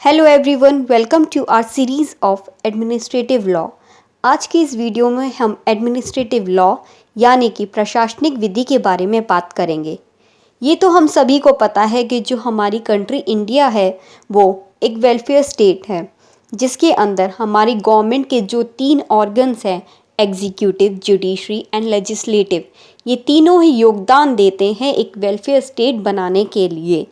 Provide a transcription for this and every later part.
Hello everyone, welcome to our series of administrative law. आज की इस वीडियो में हम एडमिनिस्ट्रेटिव लॉ यानी कि प्रशासनिक विधि के बारे में बात करेंगे। ये तो हम सभी को पता है कि जो हमारी कंट्री इंडिया है वो एक वेलफेयर स्टेट है, जिसके अंदर हमारी गवर्नमेंट के जो 3 ऑर्गन्स हैं, एग्जीक्यूटिव, जुडिशरी एंड लेजिस्लेटिव, ये तीनों ही योगदान देते हैं एक वेलफेयर स्टेट बनाने के लिए।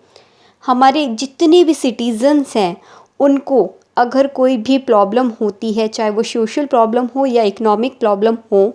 हमारे जितने भी सिटीजन्स हैं उनको अगर कोई भी प्रॉब्लम होती है, चाहे वो सोशल प्रॉब्लम हो या इकोनॉमिक प्रॉब्लम हो,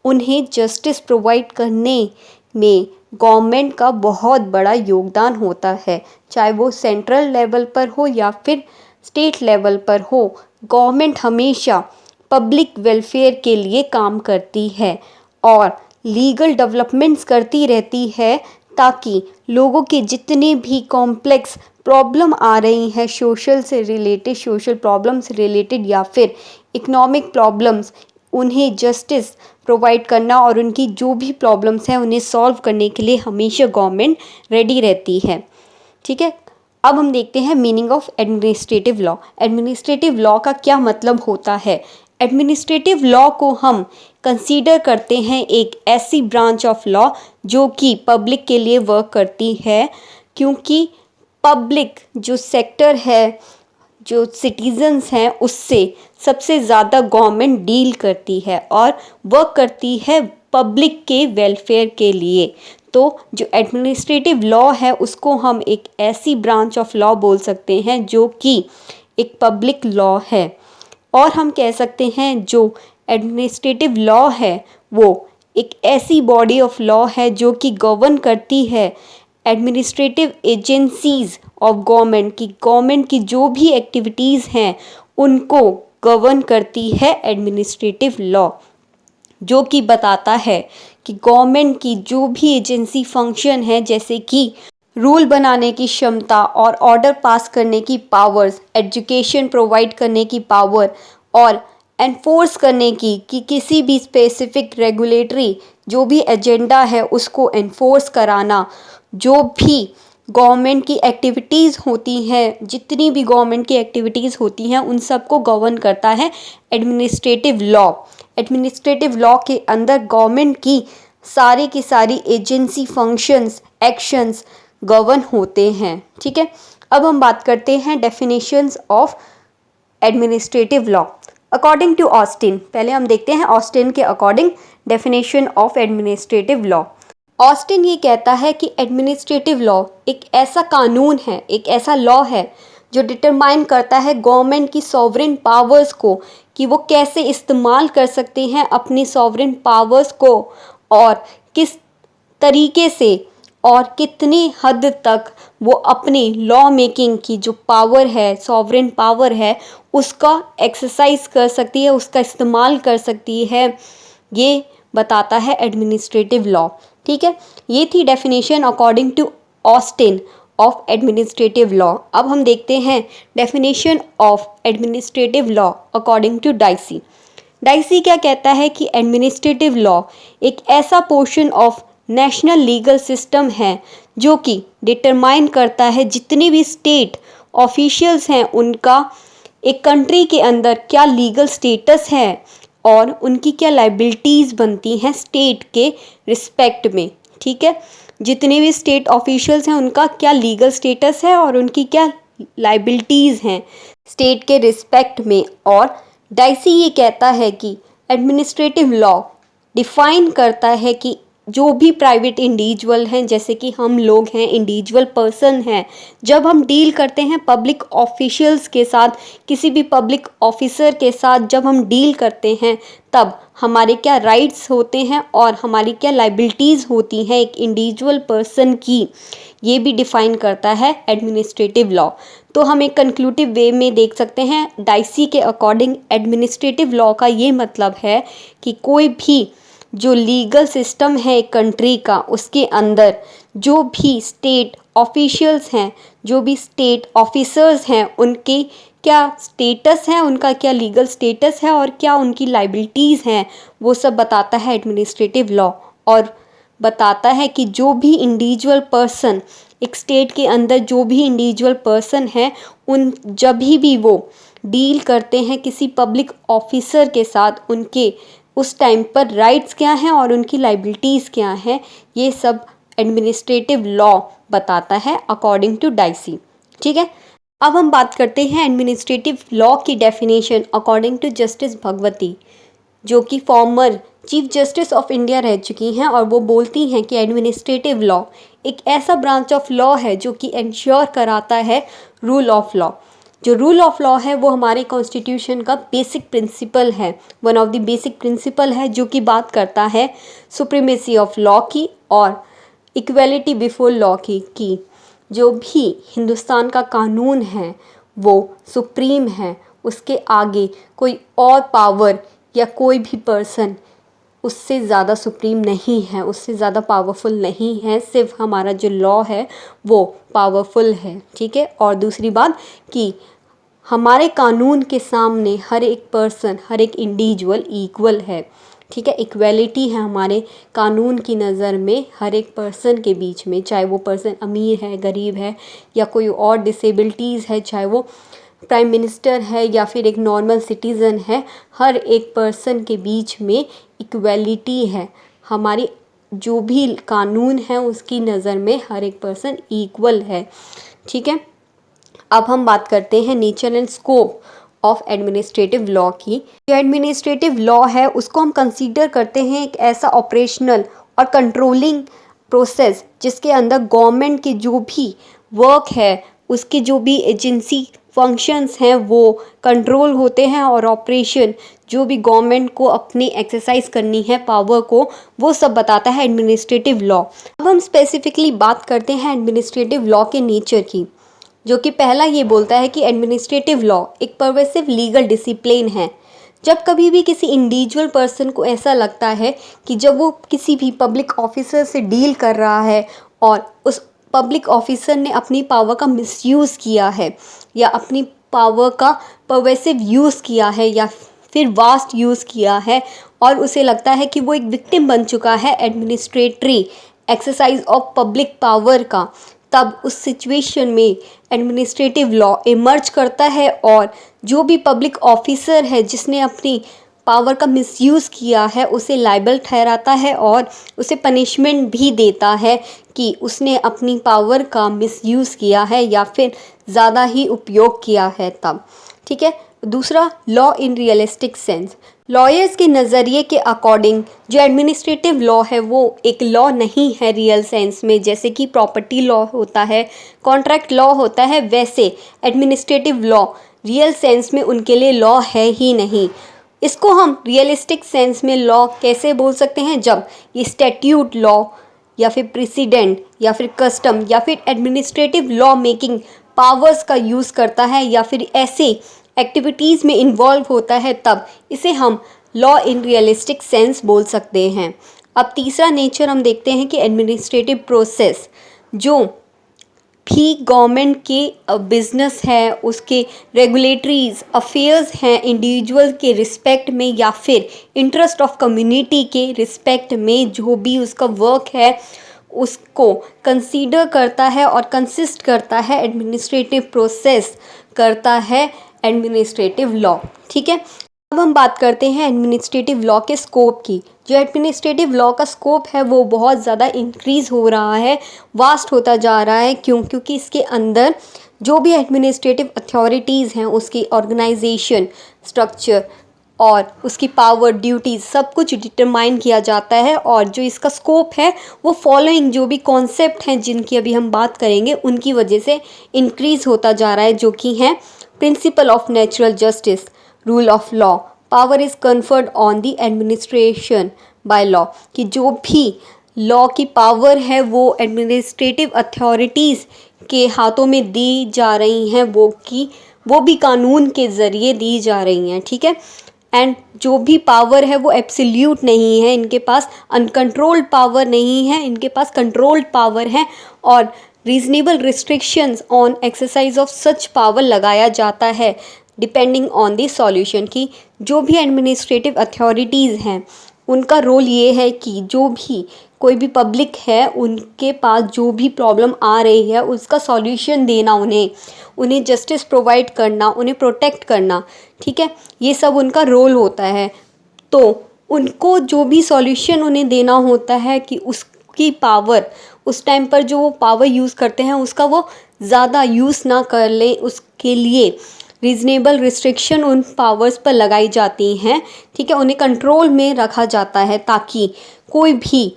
उन्हें जस्टिस प्रोवाइड करने में गवर्नमेंट का बहुत बड़ा योगदान होता है। चाहे वो सेंट्रल लेवल पर हो या फिर स्टेट लेवल पर हो, गवर्नमेंट हमेशा पब्लिक वेलफेयर के लिए काम करती है और लीगल डेवलपमेंट्स करती रहती है ताकि लोगों के जितने भी कॉम्प्लेक्स प्रॉब्लम आ रही हैं सोशल प्रॉब्लम से रिलेटेड या फिर इकोनॉमिक प्रॉब्लम्स, उन्हें जस्टिस प्रोवाइड करना और उनकी जो भी प्रॉब्लम्स हैं उन्हें सॉल्व करने के लिए हमेशा गवर्नमेंट रेडी रहती है। ठीक है, अब हम देखते हैं meaning of administrative law. Administrative law का क्या मतलब होता है? एडमिनिस्ट्रेटिव लॉ को हम कंसीडर करते हैं एक ऐसी ब्रांच ऑफ लॉ जो कि पब्लिक के लिए वर्क करती है, क्योंकि पब्लिक जो सेक्टर है, जो सिटीजन्स हैं, उससे सबसे ज़्यादा गवर्नमेंट डील करती है और वर्क करती है पब्लिक के वेलफेयर के लिए। तो जो एडमिनिस्ट्रेटिव लॉ है उसको हम एक ऐसी ब्रांच ऑफ लॉ बोल सकते हैं जो कि एक पब्लिक लॉ है। और हम कह सकते हैं जो एडमिनिस्ट्रेटिव लॉ है वो एक ऐसी बॉडी ऑफ लॉ है जो कि गवर्न करती है एडमिनिस्ट्रेटिव एजेंसीज ऑफ गवर्नमेंट की जो भी एक्टिविटीज़ हैं उनको गवर्न करती है एडमिनिस्ट्रेटिव लॉ, जो कि बताता है कि गवर्नमेंट की जो भी एजेंसी फंक्शन है, जैसे कि रूल बनाने की क्षमता और ऑर्डर पास करने की पावर्स, एजुकेशन प्रोवाइड करने की पावर और एनफोर्स करने की कि किसी भी स्पेसिफिक रेगुलेटरी जो भी एजेंडा है उसको एनफोर्स कराना, जो भी गवर्नमेंट की एक्टिविटीज़ होती हैं, जितनी भी गवर्नमेंट की एक्टिविटीज़ होती हैं उन सबको गवर्न करता है एडमिनिस्ट्रेटिव लॉ। एडमिनिस्ट्रेटिव लॉ के अंदर गवर्नमेंट की सारी एजेंसी फंक्शंस, एक्शंस गवर्न होते हैं। ठीक है, अब हम बात करते हैं definitions of administrative law according to Austin. पहले हम देखते हैं ऑस्टिन के according definition of administrative law. Austin ये कहता है कि एडमिनिस्ट्रेटिव लॉ एक ऐसा कानून है, एक ऐसा लॉ है जो डिटरमाइन करता है गवर्नमेंट की सॉवरेन पावर्स को, कि वो कैसे इस्तेमाल कर सकते हैं अपनी सॉवरेन पावर्स को और किस तरीके से और कितनी हद तक वो अपनी लॉ मेकिंग की जो पावर है, सॉवरेन पावर है, उसका एक्सरसाइज कर सकती है, उसका इस्तेमाल कर सकती है। ये बताता है एडमिनिस्ट्रेटिव लॉ। ठीक है, ये थी definition according to Austin of administrative law. अब हम देखते हैं definition of administrative law according to Dicey. Dicey क्या कहता है कि एडमिनिस्ट्रेटिव लॉ एक ऐसा portion of national legal system है जो कि डिटरमाइन करता है जितने भी स्टेट ऑफिशियल्स हैं उनका एक कंट्री के अंदर क्या लीगल स्टेटस है और उनकी क्या लाइबिलिटीज़ बनती हैं स्टेट के रिस्पेक्ट में। ठीक है, जितने भी स्टेट ऑफिशियल्स हैं उनका क्या लीगल स्टेटस है और उनकी क्या लाइबिलिटीज़ हैं स्टेट के रिस्पेक्ट में। और डाइसी ये कहता है कि एडमिनिस्ट्रेटिव लॉ डिफाइन करता है कि जो भी प्राइवेट इंडिविजुअल हैं, जैसे कि हम लोग हैं, इंडिविजुअल पर्सन हैं, जब हम डील करते हैं पब्लिक ऑफिशियल्स के साथ, किसी भी पब्लिक ऑफिसर के साथ जब हम डील करते हैं, तब हमारे क्या राइट्स होते हैं और हमारी क्या लाइबिलिटीज़ होती हैं एक इंडिविजुअल पर्सन की, ये भी डिफ़ाइन करता है एडमिनिस्ट्रेटिव लॉ। तो हम एक कंक्लूटिव वे में देख सकते हैं डाइसी के अकॉर्डिंग एडमिनिस्ट्रेटिव लॉ का ये मतलब है कि कोई भी जो लीगल सिस्टम है एक कंट्री का, उसके अंदर जो भी स्टेट ऑफिशियल्स हैं, जो भी स्टेट ऑफिसर्स हैं, उनके क्या स्टेटस है, उनका क्या लीगल स्टेटस है और क्या उनकी लाइबिलिटीज़ हैं, वो सब बताता है एडमिनिस्ट्रेटिव लॉ। और बताता है कि जो भी इंडिविजुअल पर्सन एक स्टेट के अंदर जो भी इंडिविजुअल पर्सन है उन जब भी वो डील करते हैं किसी पब्लिक ऑफिसर के साथ, उनके उस टाइम पर राइट्स क्या हैं और उनकी लाइबिलिटीज़ क्या हैं, ये सब एडमिनिस्ट्रेटिव लॉ बताता है अकॉर्डिंग टू डाइसी। ठीक है, अब हम बात करते हैं एडमिनिस्ट्रेटिव लॉ की definition according to justice Bhagwati, जो कि former chief justice of India रह चुकी हैं, और वो बोलती हैं कि एडमिनिस्ट्रेटिव लॉ एक ऐसा ब्रांच ऑफ लॉ है जो कि इंश्योर कराता है रूल ऑफ लॉ। जो रूल ऑफ लॉ है वो हमारे कॉन्स्टिट्यूशन का बेसिक प्रिंसिपल है, one of the basic principle है, जो कि बात करता है सुप्रीमेसी ऑफ लॉ की और इक्वलिटी बिफोर लॉ की जो भी हिंदुस्तान का कानून है वो सुप्रीम है, उसके आगे कोई और पावर या कोई भी पर्सन उससे ज़्यादा सुप्रीम नहीं है, उससे ज़्यादा पावरफुल नहीं है, सिर्फ हमारा जो लॉ है वो पावरफुल है। ठीक है, और दूसरी बात कि हमारे कानून के सामने हर एक पर्सन, हर एक इंडिविजुअल इक्वल है। ठीक है, इक्वलिटी है हमारे कानून की नज़र में हर एक पर्सन के बीच में, चाहे वो पर्सन अमीर है, गरीब है, या कोई और डिसेबिलिटीज़ है, चाहे वो प्राइम मिनिस्टर है या फिर एक नॉर्मल सिटीज़न है, हर एक पर्सन के बीच में इक्वलिटी है। हमारी जो भी कानून है उसकी नज़र में हर एक पर्सन इक्वल है। ठीक है, अब हम बात करते हैं nature and scope of administrative law की। जो एडमिनिस्ट्रेटिव लॉ है उसको हम कंसीडर करते हैं एक ऐसा ऑपरेशनल और कंट्रोलिंग प्रोसेस जिसके अंदर गवर्नमेंट के जो भी वर्क है, उसके जो भी एजेंसी फंक्शंस हैं वो कंट्रोल होते हैं, और ऑपरेशन जो भी गवर्नमेंट को अपनी एक्सरसाइज करनी है पावर को, वो सब बताता है एडमिनिस्ट्रेटिव लॉ। अब हम स्पेसिफिकली बात करते हैं एडमिनिस्ट्रेटिव लॉ के नेचर की, जो कि पहला ये बोलता है कि एडमिनिस्ट्रेटिव लॉ एक परवेसिव लीगल डिसिप्लिन है। जब कभी भी किसी इंडिविजुअल पर्सन को ऐसा लगता है कि जब वो किसी भी पब्लिक ऑफिसर से डील कर रहा है और उस पब्लिक ऑफिसर ने अपनी पावर का मिसयूज़ किया है या अपनी पावर का परवेसिव यूज़ किया है या फिर वास्ट यूज़ किया है, और उसे लगता है कि वो एक विक्टिम बन चुका है एडमिनिस्ट्रेटरी एक्सरसाइज ऑफ पब्लिक पावर का, तब उस सिचुएशन में एडमिनिस्ट्रेटिव लॉ इमर्ज करता है और जो भी पब्लिक ऑफिसर है जिसने अपनी पावर का मिसयूज़ किया है उसे लायबल ठहराता है और उसे पनिशमेंट भी देता है कि उसने अपनी पावर का मिसयूज़ किया है या फिर ज़्यादा ही उपयोग किया है तब। ठीक है, दूसरा law in realistic sense. Lawyers के नज़रिए के अकॉर्डिंग जो एडमिनिस्ट्रेटिव लॉ है वो एक लॉ नहीं है रियल सेंस में, जैसे कि प्रॉपर्टी लॉ होता है, कॉन्ट्रैक्ट लॉ होता है, वैसे एडमिनिस्ट्रेटिव लॉ रियल सेंस में उनके लिए लॉ है ही नहीं। इसको हम रियलिस्टिक सेंस में लॉ कैसे बोल सकते हैं, जब ये स्टैट्यूट लॉ या फिर प्रेसिडेंट या फिर कस्टम या फिर एडमिनिस्ट्रेटिव लॉ मेकिंग पावर्स का यूज़ करता है या फिर ऐसे एक्टिविटीज़ में इन्वॉल्व होता है, तब इसे हम लॉ इन रियलिस्टिक सेंस बोल सकते हैं। अब तीसरा नेचर हम देखते हैं कि एडमिनिस्ट्रेटिव प्रोसेस जो भी गवर्नमेंट के बिजनेस है, उसके रेगुलेटरीज अफेयर्स हैं इंडिविजुअल के रिस्पेक्ट में या फिर इंटरेस्ट ऑफ कम्युनिटी के रिस्पेक्ट में, जो भी उसका वर्क है उसको कंसीडर करता है और कंसिस्ट करता है एडमिनिस्ट्रेटिव प्रोसेस करता है एडमिनिस्ट्रेटिव लॉ। ठीक है, अब हम बात करते हैं एडमिनिस्ट्रेटिव लॉ के स्कोप की। जो एडमिनिस्ट्रेटिव लॉ का स्कोप है वो बहुत ज़्यादा इंक्रीज़ हो रहा है, वास्ट होता जा रहा है। क्योंकि इसके अंदर जो भी एडमिनिस्ट्रेटिव अथॉरिटीज़ हैं उसकी ऑर्गेनाइजेशन स्ट्रक्चर और उसकी पावर ड्यूटीज़ सब कुछ डिटरमाइन किया जाता है, और जो इसका स्कोप है वो फॉलोइंग जो भी कॉन्सेप्ट हैं जिनकी अभी हम बात करेंगे उनकी वजह से इंक्रीज़ होता जा रहा है, जो कि हैं principle of natural justice, rule of law, power is conferred on the administration by law, कि जो भी लॉ की पावर है वो एडमिनिस्ट्रेटिव अथॉरिटीज़ के हाथों में दी जा रही हैं, वो भी कानून के ज़रिए दी जा रही हैं। ठीक है, एंड जो भी पावर है वो एब्सोल्यूट नहीं है, इनके पास अनकंट्रोल्ड पावर नहीं है, इनके पास कंट्रोल्ड पावर है, और reasonable restrictions on exercise of such power लगाया जाता है डिपेंडिंग ऑन द सॉल्यूशन, की जो भी एडमिनिस्ट्रेटिव अथॉरिटीज़ हैं उनका रोल ये है कि जो भी कोई भी पब्लिक है उनके पास जो भी प्रॉब्लम आ रही है उसका सॉल्यूशन देना, उन्हें जस्टिस प्रोवाइड करना, उन्हें प्रोटेक्ट करना, ठीक है, ये सब उनका रोल होता है। तो उनको जो भी सॉल्यूशन उन्हें देना होता है कि उसकी पावर, उस टाइम पर जो वो पावर यूज़ करते हैं उसका वो ज़्यादा यूज़ ना कर ले, उसके लिए रीज़नेबल रिस्ट्रिक्शन उन पावर्स पर लगाई जाती हैं, ठीक है, उन्हें कंट्रोल में रखा जाता है ताकि कोई भी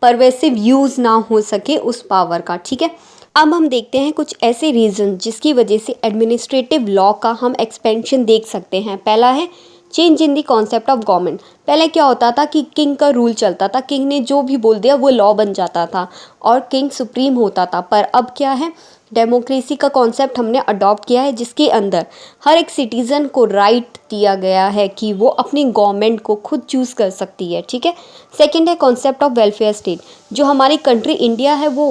परवेसिव यूज़ ना हो सके उस पावर का, ठीक है। अब हम देखते हैं कुछ ऐसे रीज़न जिसकी वजह से एडमिनिस्ट्रेटिव लॉ का हम एक्सपेंशन देख सकते हैं। पहला है change in the concept of government. पहले क्या होता था कि किंग का रूल चलता था, किंग ने जो भी बोल दिया वो लॉ बन जाता था और किंग सुप्रीम होता था। पर अब क्या है, डेमोक्रेसी का कॉन्सेप्ट हमने अडॉप्ट किया है जिसके अंदर हर एक सिटीज़न को राइट दिया गया है कि वो अपनी गवर्नमेंट को खुद चूज़ कर सकती है, ठीक है। सेकंड है कॉन्सेप्ट ऑफ वेलफेयर स्टेट। जो हमारी कंट्री इंडिया है वो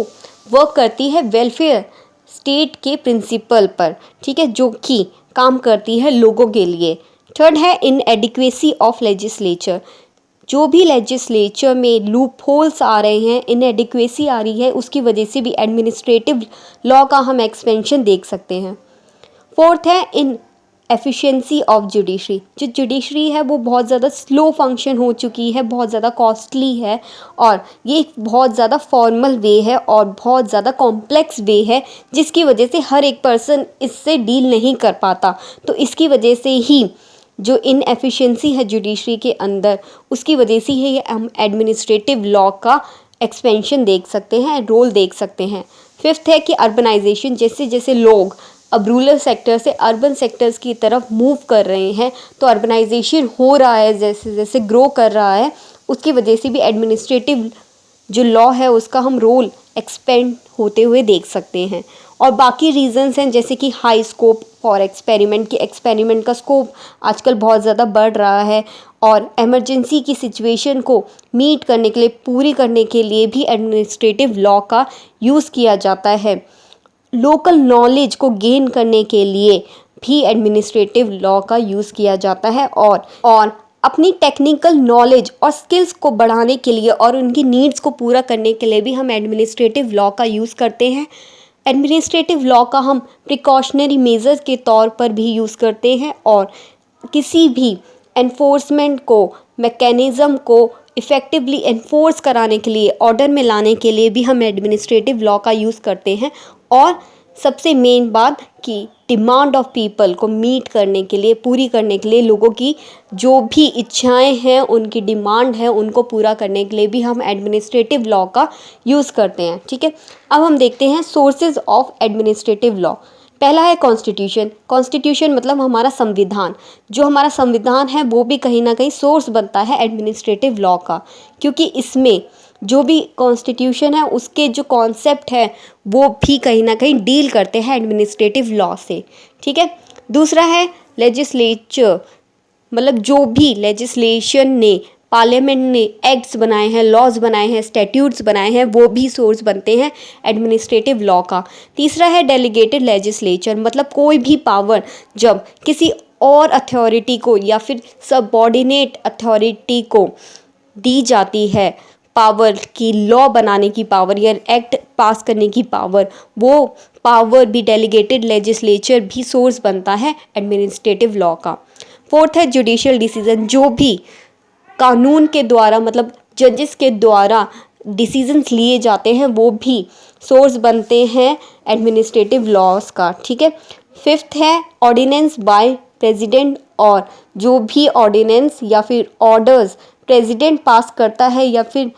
वर्क करती है वेलफेयर स्टेट के प्रिंसिपल पर, ठीक है, जो कि काम करती है लोगों के लिए। थर्ड है इनएडिक्वेसी ऑफ लेजिस्लेचर। जो भी लेजिस्लेचर में लूप होल्स आ रहे हैं, इनएडिक्वेसी आ रही है, उसकी वजह से भी एडमिनिस्ट्रेटिव लॉ का हम एक्सपेंशन देख सकते हैं। फोर्थ है इन एफिशिएंसी ऑफ जुडिशरी। जो जुडिशरी है वो बहुत ज़्यादा स्लो फंक्शन हो चुकी है, बहुत ज़्यादा कॉस्टली है और ये एक बहुत ज़्यादा फॉर्मल वे है और बहुत ज़्यादा कॉम्प्लेक्स वे है, जिसकी वजह से हर एक पर्सन इससे डील नहीं कर पाता। तो इसकी वजह से ही जो इनएफिशिएंसी है जुडिशरी के अंदर, उसकी वजह से ही हम एडमिनिस्ट्रेटिव लॉ का एक्सपेंशन देख सकते हैं, रोल देख सकते हैं। फिफ्थ है कि अर्बनाइजेशन, जैसे जैसे लोग अब रूरल सेक्टर से अर्बन सेक्टर्स की तरफ मूव कर रहे हैं, तो अर्बनाइजेशन हो रहा है, जैसे जैसे ग्रो कर रहा है, उसकी वजह से भी एडमिनिस्ट्रेटिव जो लॉ है उसका हम रोल एक्सपेंड होते हुए देख सकते हैं। और बाकी रीजंस हैं जैसे कि हाई स्कोप फॉर एक्सपेरिमेंट, की एक्सपेरिमेंट का स्कोप आजकल बहुत ज़्यादा बढ़ रहा है और इमरजेंसी की सिचुएशन को मीट करने के लिए, पूरी करने के लिए भी एडमिनिस्ट्रेटिव लॉ का यूज़ किया जाता है। लोकल नॉलेज को गेन करने के लिए भी एडमिनिस्ट्रेटिव लॉ का यूज़ किया जाता है और अपनी टेक्निकल नॉलेज और स्किल्स को बढ़ाने के लिए और उनकी नीड्स को पूरा करने के लिए भी हम एडमिनिस्ट्रेटिव लॉ का यूज़ करते हैं। एडमिनिस्ट्रेटिव लॉ का हम प्रिकॉशनरी मेजर्स के तौर पर भी यूज़ करते हैं और किसी भी एनफोर्समेंट को, मैकेनिज़्म को इफ़ेक्टिवली एनफोर्स कराने के लिए, ऑर्डर में लाने के लिए भी हम एडमिनिस्ट्रेटिव लॉ का यूज़ करते हैं। और सबसे मेन बात कि डिमांड ऑफ पीपल को मीट करने के लिए, पूरी करने के लिए, लोगों की जो भी इच्छाएं हैं, उनकी डिमांड है, उनको पूरा करने के लिए भी हम एडमिनिस्ट्रेटिव लॉ का यूज़ करते हैं, ठीक है। अब हम देखते हैं सोर्सेज ऑफ एडमिनिस्ट्रेटिव लॉ। पहला है कॉन्स्टिट्यूशन। कॉन्स्टिट्यूशन मतलब हमारा संविधान। जो हमारा संविधान है वो भी कहीं ना कहीं सोर्स बनता है एडमिनिस्ट्रेटिव लॉ का, क्योंकि इसमें जो भी कॉन्स्टिट्यूशन है उसके जो कॉन्सेप्ट है वो भी कहीं ना कहीं डील करते हैं एडमिनिस्ट्रेटिव लॉ से, ठीक है। दूसरा है लेजिस्लेचर, मतलब जो भी लेजिस्लेशन ने, पार्लियामेंट ने एक्ट्स बनाए हैं, लॉज बनाए हैं, स्टैट्यूट्स बनाए हैं, वो भी सोर्स बनते हैं एडमिनिस्ट्रेटिव लॉ का। तीसरा है डेलीगेटेड लेजिस्लेचर, मतलब कोई भी पावर जब किसी और अथॉरिटी को या फिर सबऑर्डिनेट अथॉरिटी को दी जाती है, पावर की, लॉ बनाने की पावर या एक्ट पास करने की पावर, वो पावर भी डेलीगेटेड लेजिस्लेचर भी सोर्स बनता है एडमिनिस्ट्रेटिव लॉ का। फोर्थ है जुडिशियल डिसीजन। जो भी कानून के द्वारा, मतलब जजेस के द्वारा डिसीजंस लिए जाते हैं वो भी सोर्स बनते हैं एडमिनिस्ट्रेटिव लॉज का, ठीक है। फिफ्थ है ऑर्डिनेंस बाय प्रेसिडेंट, और जो भी ऑर्डिनेंस या फिर ऑर्डर्स प्रेसिडेंट पास करता है या फिर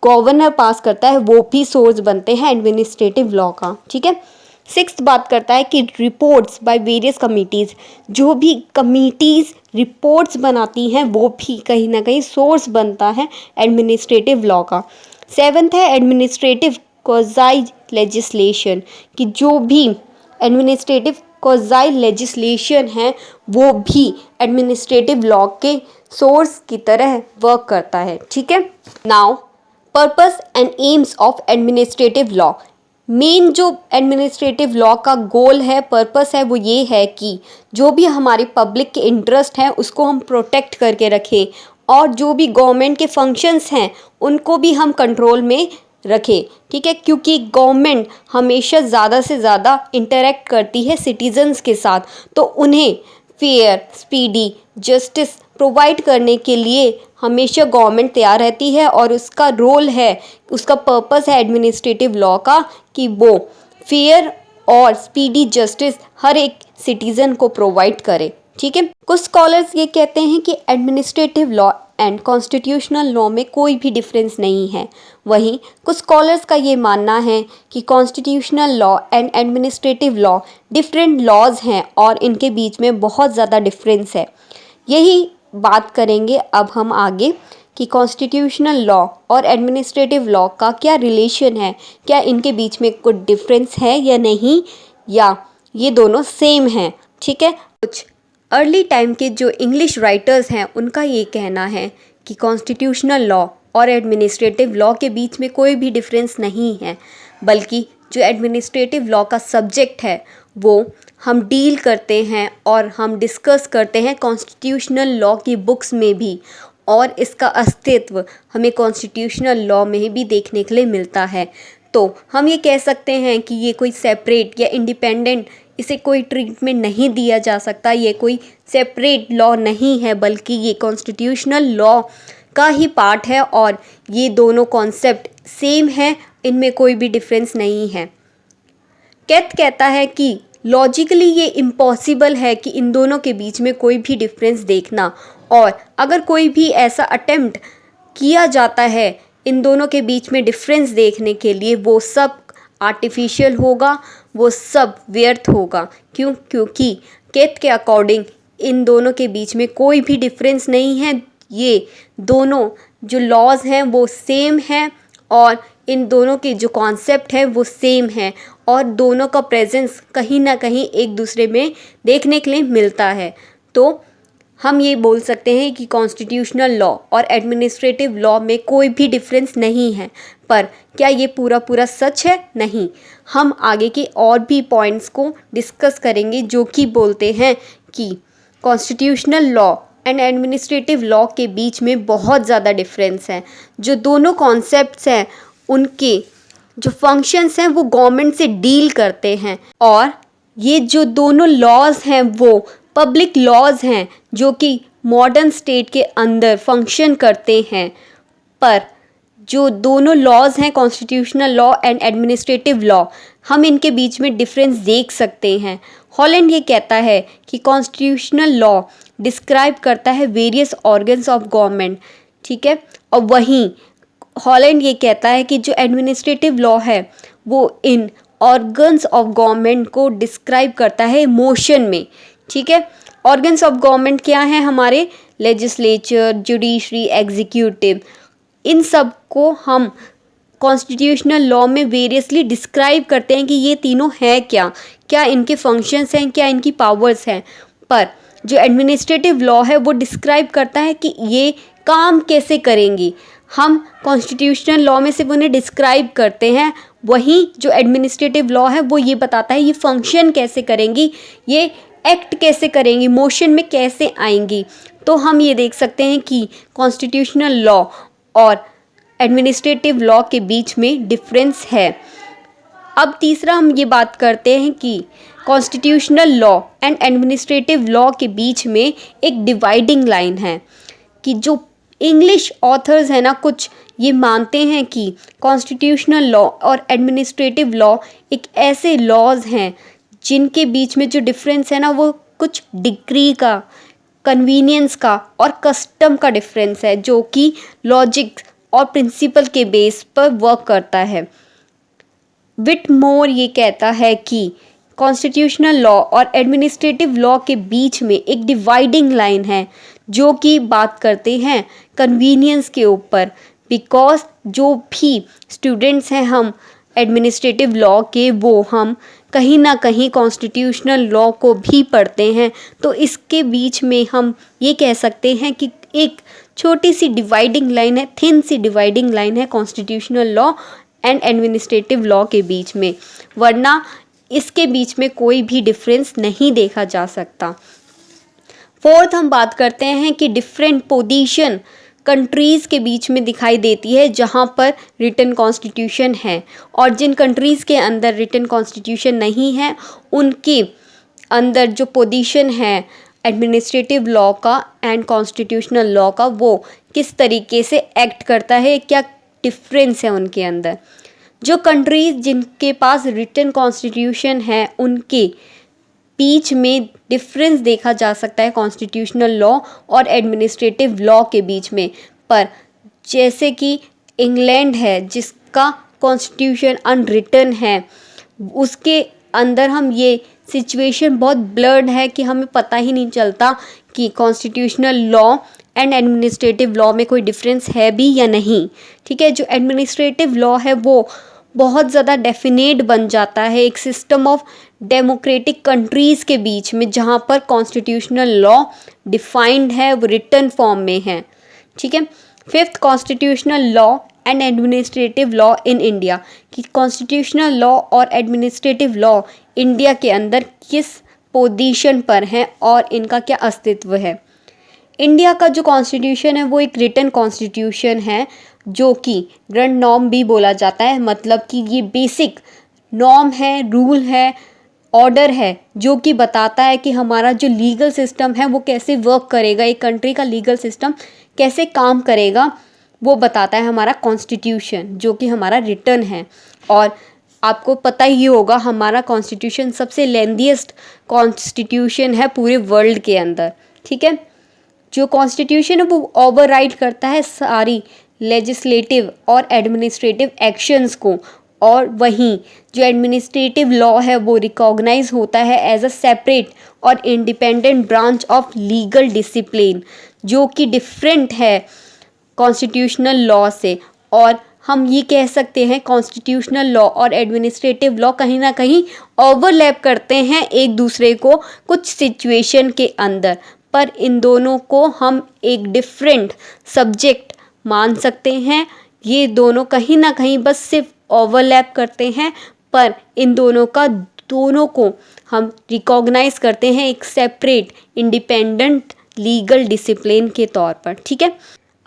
गवर्नर पास करता है वो भी सोर्स बनते हैं एडमिनिस्ट्रेटिव लॉ का, ठीक है। सिक्स्थ बात करता है कि रिपोर्ट्स बाय वेरियस कमिटीज़। जो भी कमिटीज़ रिपोर्ट्स बनाती हैं वो भी कहीं ना कहीं सोर्स बनता है एडमिनिस्ट्रेटिव लॉ का। सेवन्थ है एडमिनिस्ट्रेटिव क्वाज़ी लेजिस्लेशन, कि जो भी एडमिनिस्ट्रेटिव क्वाज़ी लेजिस्लेशन है वो भी एडमिनिस्ट्रेटिव लॉ के सोर्स की तरह वर्क करता है, ठीक है। Now purpose and AIIMS of administrative law. Main जो एडमिनिस्ट्रेटिव लॉ का गोल है, पर्पस है, वो ये है कि जो भी हमारे पब्लिक के इंटरेस्ट हैं उसको हम प्रोटेक्ट करके रखें और जो भी गवर्नमेंट के फंक्शंस हैं उनको भी हम कंट्रोल में रखें, ठीक है, क्योंकि गवर्नमेंट हमेशा ज़्यादा से ज़्यादा इंटरेक्ट करती है सिटीजन्स के साथ, तो उन्हें फेयर, स्पीडी जस्टिस प्रोवाइड करने के लिए हमेशा गवर्नमेंट तैयार रहती है। और उसका रोल है, उसका पर्पस है एडमिनिस्ट्रेटिव लॉ का कि वो फेयर और स्पीडी जस्टिस हर एक सिटीज़न को प्रोवाइड करे, ठीक है। कुछ स्कॉलर्स ये कहते हैं कि administrative law and constitutional law में कोई भी डिफरेंस नहीं है। वहीं कुछ स्कॉलर्स का ये मानना है कि constitutional law and administrative law different laws हैं और इनके बीच में बहुत ज़्यादा डिफरेंस है। यही बात करेंगे अब हम आगे कि कॉन्स्टिट्यूशनल लॉ और एडमिनिस्ट्रेटिव लॉ का क्या रिलेशन है, क्या इनके बीच में कुछ डिफरेंस है या नहीं, या ये दोनों सेम हैं, ठीक है। कुछ अर्ली टाइम के जो इंग्लिश राइटर्स हैं उनका ये कहना है कि कॉन्स्टिट्यूशनल लॉ और एडमिनिस्ट्रेटिव लॉ के बीच में कोई भी डिफरेंस नहीं है, बल्कि जो एडमिनिस्ट्रेटिव लॉ का सब्जेक्ट है वो हम डील करते हैं और हम डिस्कस करते हैं कॉन्स्टिट्यूशनल लॉ की बुक्स में भी, और इसका अस्तित्व हमें कॉन्स्टिट्यूशनल लॉ में भी देखने के लिए मिलता है। तो हम ये कह सकते हैं कि ये कोई सेपरेट या इंडिपेंडेंट, इसे कोई ट्रीटमेंट नहीं दिया जा सकता, ये कोई सेपरेट लॉ नहीं है, बल्कि ये कॉन्स्टिट्यूशनल लॉ का ही पार्ट है और ये दोनों कॉन्सेप्ट सेम है, इनमें कोई भी डिफरेंस नहीं है। कैथ कहता है कि लॉजिकली ये इम्पॉसिबल है कि इन दोनों के बीच में कोई भी डिफरेंस देखना, और अगर कोई भी ऐसा अटेम्प्ट किया जाता है इन दोनों के बीच में डिफरेंस देखने के लिए, वो सब आर्टिफिशियल होगा, वो सब व्यर्थ होगा। क्योंकि कैथ के अकॉर्डिंग इन दोनों के बीच में कोई भी डिफरेंस नहीं है, ये दोनों जो लॉज हैं वो सेम हैं और इन दोनों के जो कॉन्सेप्ट है वो सेम है, और दोनों का प्रेजेंस कहीं ना कहीं एक दूसरे में देखने के लिए मिलता है। तो हम ये बोल सकते हैं कि कॉन्स्टिट्यूशनल लॉ और एडमिनिस्ट्रेटिव लॉ में कोई भी डिफरेंस नहीं है। पर क्या ये पूरा सच है? नहीं। हम आगे के और भी पॉइंट्स को डिस्कस करेंगे जो कि बोलते हैं कि constitutional law and administrative law के बीच में बहुत ज़्यादा डिफरेंस है। जो दोनों कॉन्सेप्ट्स हैं उनके जो फंक्शंस हैं वो गवर्नमेंट से डील करते हैं, और ये जो दोनों लॉज हैं वो पब्लिक लॉज हैं जो कि मॉडर्न स्टेट के अंदर फंक्शन करते हैं। पर जो दोनों लॉज हैं, constitutional law and administrative law, हम इनके बीच में डिफरेंस देख सकते हैं। हॉलैंड ये कहता है कि कॉन्स्टिट्यूशनल लॉ डिस्क्राइब करता है वेरियस ऑर्गन्स ऑफ गवर्नमेंट, ठीक है, और वहीं हॉलैंड ये कहता है कि जो एडमिनिस्ट्रेटिव लॉ है वो इन ऑर्गन्स ऑफ गवर्नमेंट को डिस्क्राइब करता है मोशन में, ठीक है। ऑर्गन्स ऑफ गवर्नमेंट क्या हैं हमारे? लेजिस्लेचर, जुडिशरी, एग्जीक्यूटिव, इन सब को हम कॉन्स्टिट्यूशनल लॉ में वेरियसली डिस्क्राइब करते हैं कि ये तीनों हैं क्या, क्या इनके फंक्शंस हैं, क्या इनकी पावर्स हैं। पर जो एडमिनिस्ट्रेटिव लॉ है वो डिस्क्राइब करता है कि ये काम कैसे करेंगी। हम कॉन्स्टिट्यूशनल लॉ में सिर्फ उन्हें डिस्क्राइब करते हैं, वहीं जो एडमिनिस्ट्रेटिव लॉ है वो ये बताता है ये फंक्शन कैसे करेंगी, ये एक्ट कैसे करेंगी, मोशन में कैसे आएंगी। तो हम ये देख सकते हैं कि कॉन्स्टिट्यूशनल लॉ और एडमिनिस्ट्रेटिव लॉ के बीच में डिफरेंस है। अब तीसरा हम ये बात करते हैं कि constitutional law and administrative law के बीच में एक डिवाइडिंग लाइन है, कि जो इंग्लिश ऑथर्स हैं ना, कुछ ये मानते हैं कि कॉन्स्टिट्यूशनल लॉ और एडमिनिस्ट्रेटिव लॉ एक ऐसे लॉज हैं जिनके बीच में जो डिफरेंस है ना वो कुछ डिग्री का, कन्वीनियंस का और कस्टम का डिफरेंस है, जो कि लॉजिक और प्रिंसिपल के बेस पर वर्क करता है। विटमोर ये कहता है कि कॉन्स्टिट्यूशनल लॉ और एडमिनिस्ट्रेटिव लॉ के बीच में एक डिवाइडिंग लाइन है जो कि बात करते हैं कन्वीनियंस के ऊपर। बिकॉज जो भी स्टूडेंट्स हैं हम एडमिनिस्ट्रेटिव लॉ के, वो हम कहीं ना कहीं कॉन्स्टिट्यूशनल लॉ को भी पढ़ते हैं, तो इसके बीच में हम ये कह सकते हैं कि एक छोटी सी डिवाइडिंग लाइन है, थिन सी डिवाइडिंग लाइन है constitutional law and administrative law के बीच में, वरना इसके बीच में कोई भी डिफरेंस नहीं देखा जा सकता। फोर्थ हम बात करते हैं कि डिफरेंट पोजीशन कंट्रीज़ के बीच में दिखाई देती है जहाँ पर रिटन कॉन्स्टिट्यूशन है, और जिन कंट्रीज़ के अंदर रिटन कॉन्स्टिट्यूशन नहीं है उनके अंदर जो पोजीशन है एडमिनिस्ट्रेटिव लॉ का एंड कॉन्स्टिट्यूशनल लॉ का, वो किस तरीके से एक्ट करता है, क्या डिफरेंस है उनके अंदर। जो कंट्रीज़ जिनके पास रिटन कॉन्स्टिट्यूशन है उनके बीच में डिफरेंस देखा जा सकता है कॉन्स्टिट्यूशनल लॉ और एडमिनिस्ट्रेटिव लॉ के बीच में। पर जैसे कि इंग्लैंड है जिसका कॉन्स्टिट्यूशन अनरिटन है, उसके अंदर हम ये सिचुएशन बहुत ब्लर्ड है कि हमें पता ही नहीं चलता कि constitutional law and administrative law में कोई डिफरेंस है भी या नहीं। ठीक है, जो एडमिनिस्ट्रेटिव लॉ है वो बहुत ज़्यादा डेफिनेट बन जाता है एक सिस्टम ऑफ डेमोक्रेटिक कंट्रीज़ के बीच में, जहाँ पर कॉन्स्टिट्यूशनल लॉ डिफाइंड है, वो रिटन फॉर्म में है। ठीक है, fifth, constitutional law and administrative law in India, कि कॉन्स्टिट्यूशनल लॉ और एडमिनिस्ट्रेटिव लॉ इंडिया के अंदर किस पोजीशन पर हैं और इनका क्या अस्तित्व है। इंडिया का जो कॉन्स्टिट्यूशन है वो एक रिटन कॉन्स्टिट्यूशन है, जो कि ग्रैंड नॉर्म भी बोला जाता है। मतलब कि ये बेसिक नॉर्म है, रूल है, ऑर्डर है, जो कि बताता है कि हमारा जो लीगल सिस्टम है वो कैसे वर्क करेगा, एक कंट्री का लीगल सिस्टम कैसे काम करेगा, वो बताता है हमारा कॉन्स्टिट्यूशन, जो कि हमारा रिटन है। और आपको पता ही होगा हमारा कॉन्स्टिट्यूशन सबसे लेंथीएस्ट कॉन्स्टिट्यूशन है पूरे वर्ल्ड के अंदर। ठीक है, जो कॉन्स्टिट्यूशन है वो ओवरराइड करता है सारी लेजिस्लेटिव और एडमिनिस्ट्रेटिव एक्शंस को, और वहीं जो एडमिनिस्ट्रेटिव लॉ है वो रिकॉग्नाइज होता है एज अ सेपरेट और independent branch of legal discipline, जो कि डिफरेंट है कॉन्स्टिट्यूशनल लॉ से। और हम ये कह सकते हैं कॉन्स्टिट्यूशनल लॉ और एडमिनिस्ट्रेटिव लॉ कहीं ना कहीं ओवरलैप करते हैं एक दूसरे को कुछ सिचुएशन के अंदर, पर इन दोनों को हम एक डिफरेंट सब्जेक्ट मान सकते हैं। ये दोनों कहीं ना कहीं बस सिर्फ ओवरलैप करते हैं, पर इन दोनों को हम रिकॉग्नाइज करते हैं एक सेपरेट इंडिपेंडेंट लीगल डिसिप्लिन के तौर पर। ठीक है,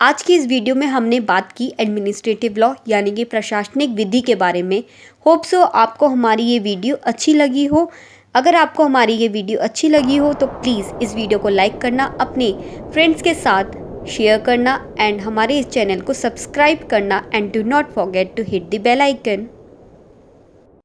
आज की इस वीडियो में हमने बात की एडमिनिस्ट्रेटिव लॉ यानी कि प्रशासनिक विधि के बारे में। होप सो आपको हमारी ये वीडियो अच्छी लगी हो। अगर आपको हमारी ये वीडियो अच्छी लगी हो तो प्लीज़ इस वीडियो को लाइक करना, अपने फ्रेंड्स के साथ शेयर करना एंड हमारे इस चैनल को सब्सक्राइब करना and do not forget to hit the bell icon.